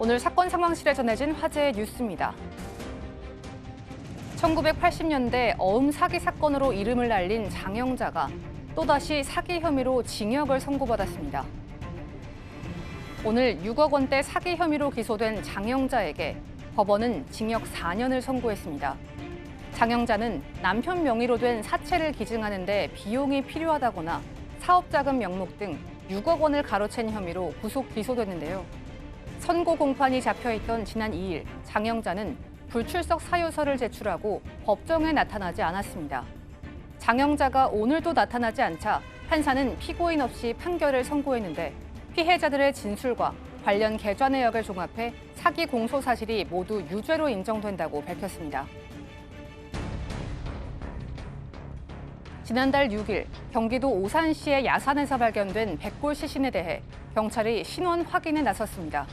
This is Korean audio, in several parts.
오늘 사건 상황실에 전해진 화제의 뉴스입니다. 1980년대 어음 사기 사건으로 이름을 날린 장영자가 또다시 사기 혐의로 징역을 선고받았습니다. 오늘 6억 원대 사기 혐의로 기소된 장영자에게 법원은 징역 4년을 선고했습니다. 장영자는 남편 명의로 된 사채를 기증하는 데 비용이 필요하다거나 사업자금 명목 등 6억 원을 가로챈 혐의로 구속 기소됐는데요. 선고 공판이 잡혀있던 지난 2일, 장영자는 불출석 사유서를 제출하고 법정에 나타나지 않았습니다. 장영자가 오늘도 나타나지 않자 판사는 피고인 없이 판결을 선고했는데 피해자들의 진술과 관련 계좌 내역을 종합해 사기 공소 사실이 모두 유죄로 인정된다고 밝혔습니다. 지난달 6일 경기도 오산시의 야산에서 발견된 백골 시신에 대해 경찰이 신원 확인에 나섰습니다.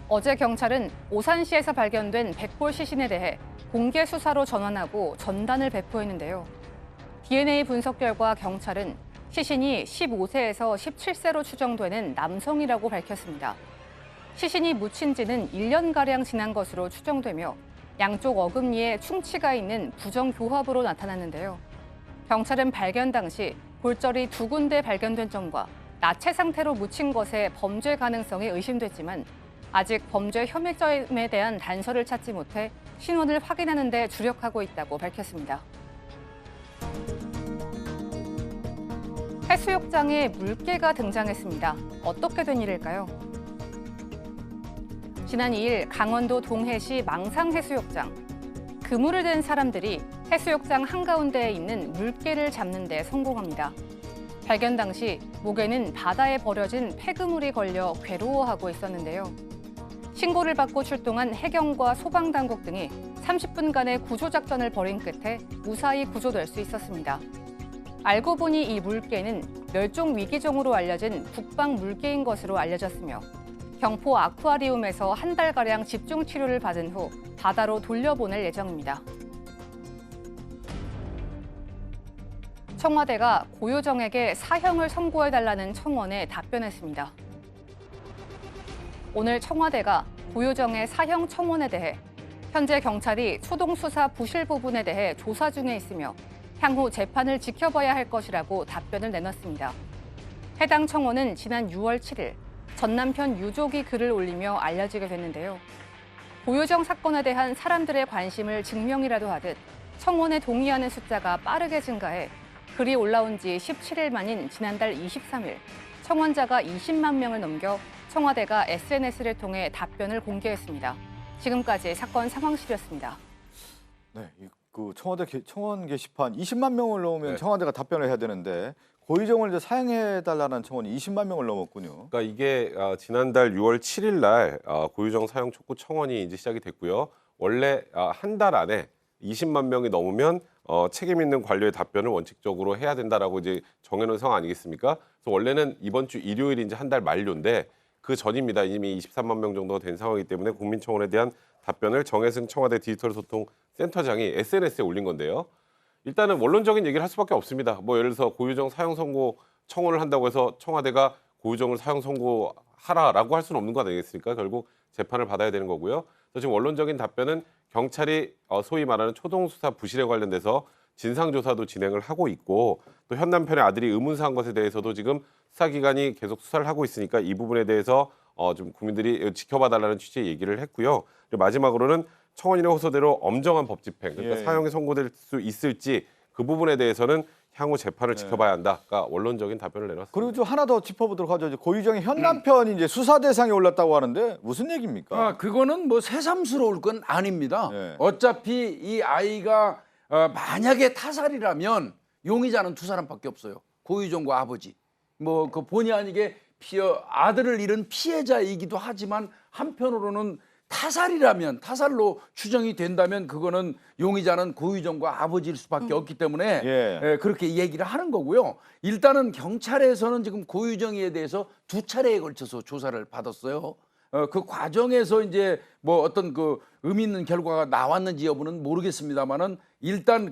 어제 경찰은 오산시에서 발견된 백골 시신에 대해 공개 수사로 전환하고 전단을 배포했는데요. DNA 분석 결과 경찰은 시신이 15세에서 17세로 추정되는 남성이라고 밝혔습니다. 시신이 묻힌 지는 1년가량 지난 것으로 추정되며 양쪽 어금니에 충치가 있는 부정교합으로 나타났는데요. 경찰은 발견 당시 골절이 2군데 발견된 점과 나체 상태로 묻힌 것의 범죄 가능성이 의심됐지만 아직 범죄 혐의점에 대한 단서를 찾지 못해 신원을 확인하는 데 주력하고 있다고 밝혔습니다. 해수욕장에 물개가 등장했습니다. 어떻게 된 일일까요? 지난 2일 강원도 동해시 망상해수욕장. 그물을 든 사람들이 해수욕장 한가운데에 있는 물개를 잡는 데 성공합니다. 발견 당시 목에는 바다에 버려진 폐그물이 걸려 괴로워하고 있었는데요. 신고를 받고 출동한 해경과 소방당국 등이 30분간의 구조작전을 벌인 끝에 무사히 구조될 수 있었습니다. 알고 보니 이 물개는 멸종 위기종으로 알려진 북방 물개인 것으로 알려졌으며 경포 아쿠아리움에서 한 달가량 집중 치료를 받은 후 바다로 돌려보낼 예정입니다. 청와대가 고효정에게 사형을 선고해달라는 청원에 답변했습니다. 오늘 청와대가 고효정의 사형 청원에 대해 현재 경찰이 초동수사 부실 부분에 대해 조사 중에 있으며 향후 재판을 지켜봐야 할 것이라고 답변을 내놨습니다. 해당 청원은 지난 6월 7일 전 남편 유족이 글을 올리며 알려지게 됐는데요. 고효정 사건에 대한 사람들의 관심을 증명이라도 하듯 청원에 동의하는 숫자가 빠르게 증가해 글이 올라온 지 17일 만인 지난달 23일 청원자가 20만 명을 넘겨 청와대가 SNS를 통해 답변을 공개했습니다. 지금까지 사건 상황실이었습니다. 네, 그 청와대 청원 게시판 20만 명을 넘으면 네. 청와대가 답변을 해야 되는데 고의정을 이제 사형해달라는 청원이 20만 명을 넘었군요. 그러니까 이게 지난달 6월 7일 날 고유정 사형 촉구 청원이 이제 시작이 됐고요. 원래 한 달 안에 20만 명이 넘으면 책임 있는 관료의 답변을 원칙적으로 해야 된다라고 이제 정해놓은 상황 아니겠습니까? 그래서 원래는 이번 주 일요일이 이제 한 달 만료인데 그 전입니다. 이미 23만 명 정도가 된 상황이기 때문에 국민청원에 대한 답변을 정혜승 청와대 디지털 소통 센터장이 SNS에 올린 건데요. 일단은 원론적인 얘기를 할 수밖에 없습니다. 뭐 예를 들어서 고유정 사형 선고 청원을 한다고 해서 청와대가 고유정을 사형 선고하라라고 할 수는 없는 거 아니겠습니까? 결국 재판을 받아야 되는 거고요. 그래서 지금 원론적인 답변은 경찰이 소위 말하는 초동수사 부실에 관련돼서 진상조사도 진행을 하고 있고 또 현 남편의 아들이 의문사한 것에 대해서도 지금 수사기관이 계속 수사를 하고 있으니까 이 부분에 대해서 좀 국민들이 지켜봐달라는 취지의 얘기를 했고요. 그리고 마지막으로는 청원인의 호소대로 엄정한 법 집행, 그러니까 사형이 선고될 수 있을지 그 부분에 대해서는 향후 재판을 지켜봐야 한다가 원론적인 답변을 내놨습니다. 그리고 좀 하나 더 짚어보도록 하죠. 이제 고의정의 현 남편이 이제 수사 대상에 올랐다고 하는데 무슨 얘기입니까? 그거는 뭐 새삼스러울 건 아닙니다. 네. 어차피 이 아이가 만약에 타살이라면 용의자는 두 사람밖에 없어요. 고유정과 아버지. 뭐 그 본의 아니게 아들을 잃은 피해자이기도 하지만 한편으로는 타살이라면 타살로 추정이 된다면 그거는 용의자는 고유정과 아버지일 수밖에 없기 때문에 그렇게 얘기를 하는 거고요. 일단은 경찰에서는 지금 고유정에 대해서 2차례에 걸쳐서 조사를 받았어요. 그 과정에서 이제 뭐 어떤 그 의미 있는 결과가 나왔는지 여부는 모르겠습니다만은 일단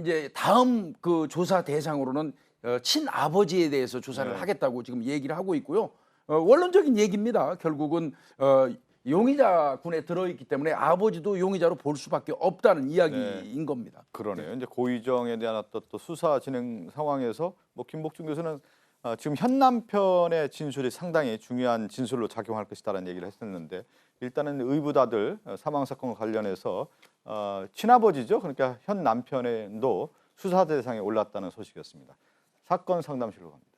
이제 다음 그 조사 대상으로는 친아버지에 대해서 조사를 하겠다고 지금 얘기를 하고 있고요. 원론적인 얘기입니다. 결국은 용의자 군에 들어있기 때문에 아버지도 용의자로 볼 수밖에 없다는 이야기인 겁니다. 그러네요. 이제 고의정에 대한 어떤 또 수사 진행 상황에서 뭐 김복준 교수는 지금 현 남편의 진술이 상당히 중요한 진술로 작용할 것이다라는 얘기를 했었는데 일단은 의붓아들 사망 사건과 관련해서 친아버지죠. 그러니까 현 남편도 수사 대상에 올랐다는 소식이었습니다. 사건 상담실로 갑니다.